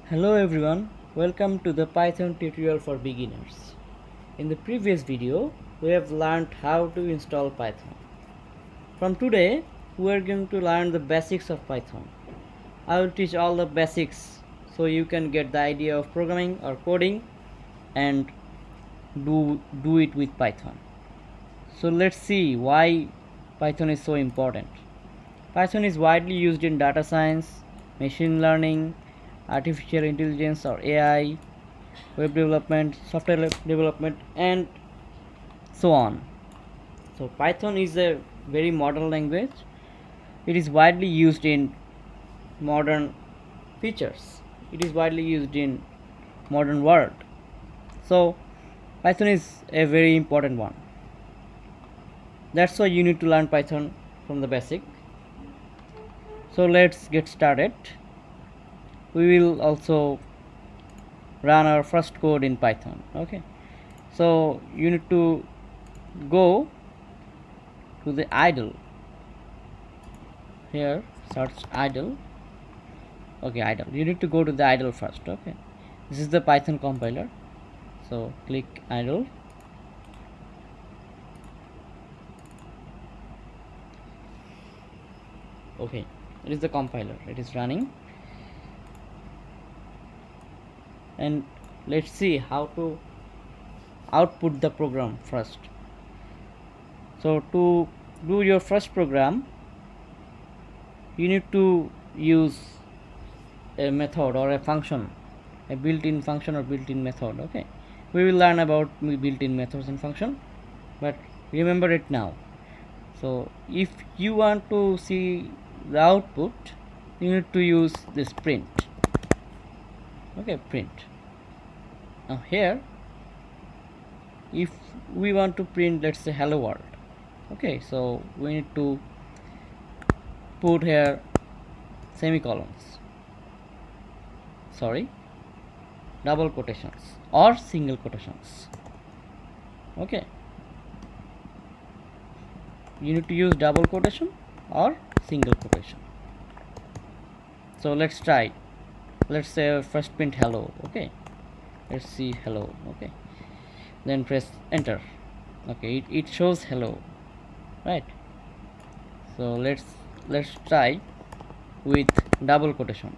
Hello everyone, welcome to the Python tutorial for beginners. In the previous video, we have learned how to install Python. From today, we are going to learn the basics of Python. I will teach all the basics so you can get the idea of programming or coding and do it with Python. So let's see why Python is so important. Python is widely used in data science, machine learning, artificial intelligence or AI, web development, software development, and so on. So Python is a very modern language. It is widely used in modern features. It is widely used in modern world. So Python is a very important one. That's why you need to learn Python from the basic. So let's get started. We will also run our first code in Python. Okay, so you need to go to the idle. Here search idle. Okay, idle, you need to go to the idle first. Okay, this is the Python compiler, so click idle. Okay, it is the compiler, it is running, and let's see how to output the program first. So to do your first program, you need to use a method or a function, a built-in function or built-in method. Okay, we will learn about built-in methods and function, but remember it now. So if you want to see the output, you need to use this print. Okay, print. Now here, if we want to print, let's say hello world. Okay, so we need to put here semicolons, sorry, double quotations or single quotations. Okay, you need to use double quotation or single quotation. So let's try. Let's say first print hello. Okay, let's see hello. Okay, then press enter. Okay, it shows hello, right? So let's try with double quotation,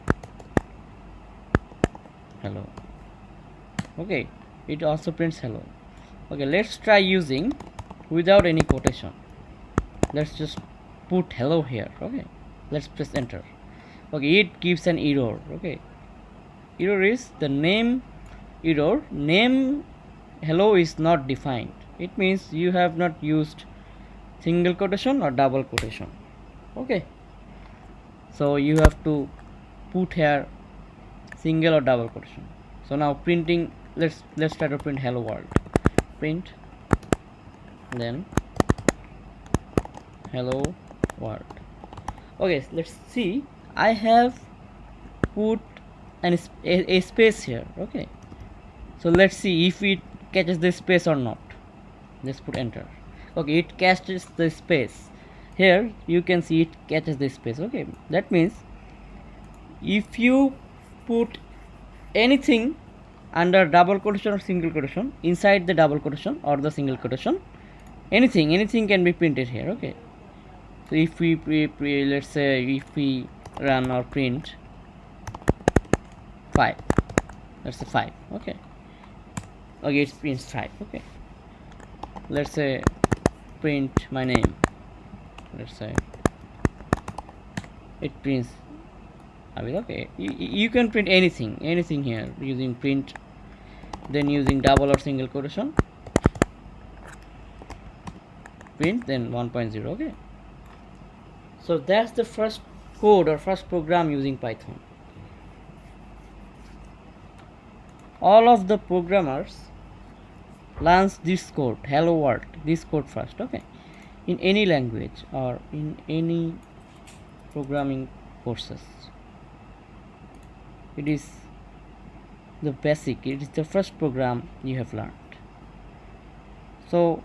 hello. Okay, it also prints hello. Okay, let's try using without any quotation. Let's just put hello here. Okay, let's press enter. Okay, it gives an error. Okay, error is the name error, name hello is not defined. It means you have not used single quotation or double quotation. Okay, so you have to put here single or double quotation. So now printing, let's try to print hello world. Print, then hello world. Okay, let's see, I have put a space here. Okay, so let's see if it catches the space or not. Let's put enter. Okay, it catches the space. Here you can see it catches the space. Okay, that means if you put anything under double quotation or single quotation, inside the double quotation or the single quotation, anything can be printed here. Okay, so if we let's say if we run or print 5, let's say 5. Okay, okay, it prints 5. Okay, let's say print my name. Let's say it prints Abid. Okay, you can print anything here using print, then using double or single quotation, print, then 1.0. Okay, so that's the first code or first program using Python. All of the programmers learns this code, hello world, this code first. Okay, in any language or in any programming courses, it is the basic, it is the first program you have learned. So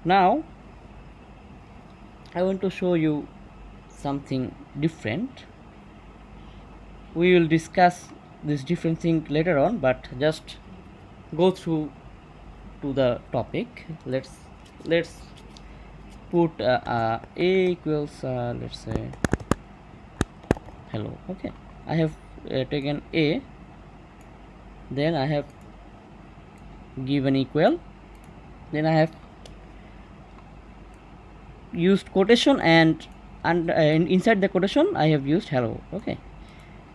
now I want to show you something different. We will discuss this different thing later on, but just go through to the topic. Let's put a equals let's say hello. Okay, I have taken a, then I have given equal, then I have used quotation, and inside the quotation I have used hello. Okay,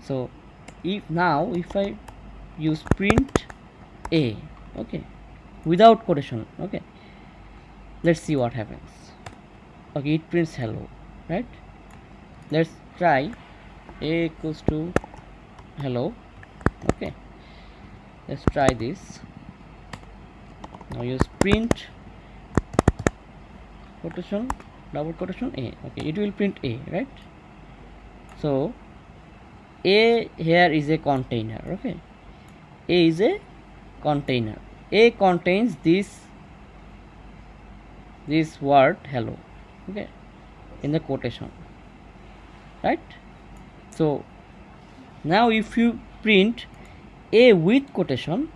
so if I use print a, okay, without quotation, okay, let's see what happens. Okay, it prints hello, right? Let's try a equals to hello. Okay, let's try this. Now use print quotation, double quotation a. Okay, it will print a, right? So a here is a container. Okay, a is a container. A contains this word hello, okay, in the quotation, right? So now if you print a with quotation,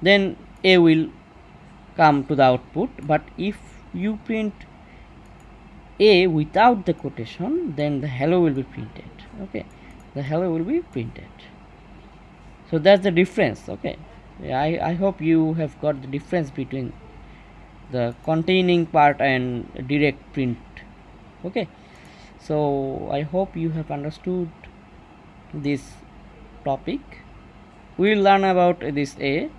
then a will come to the output, but if you print a without the quotation, then the hello will be printed. Okay, the hello will be printed. So that's the difference. Okay, I hope you have got the difference between the containing part and direct print. Okay, so I hope you have understood this topic. We will learn about this a,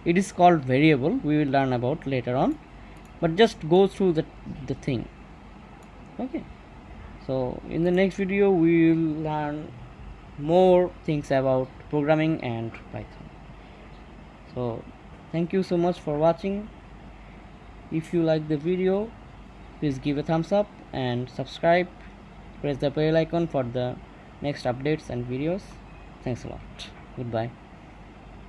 it is called variable, we will learn about later on, but just go through the thing. Okay, so in the next video we will learn more things about programming and Python. So thank you so much for watching. If you like the video, please give a thumbs up and subscribe. Press the bell icon for the next updates and videos. Thanks a lot. Goodbye.